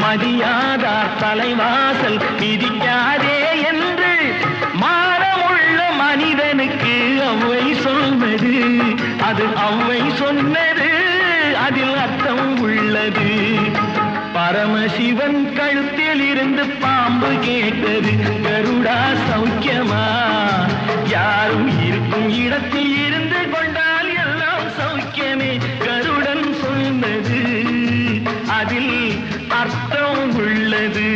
மதியாதார் தலைவாசல் மிதிக்காதே என்று மானமுள்ள மனிதனுக்கு அவ்வை சொன்னது. அது அவ்வை சொன்னது, அதில் அர்த்தம் உள்ளது. பரமசிவன் கழுத்தில் இருந்து பாம்பு கேட்டது, கருடா சௌக்கியமா? யாரும் இருக்கும் இடத்தில் இருந்து கொண்டால் எல்லாம் சௌக்கியமே. கருடன் சொன்னது, அதில் அர்த்தம் உள்ளது.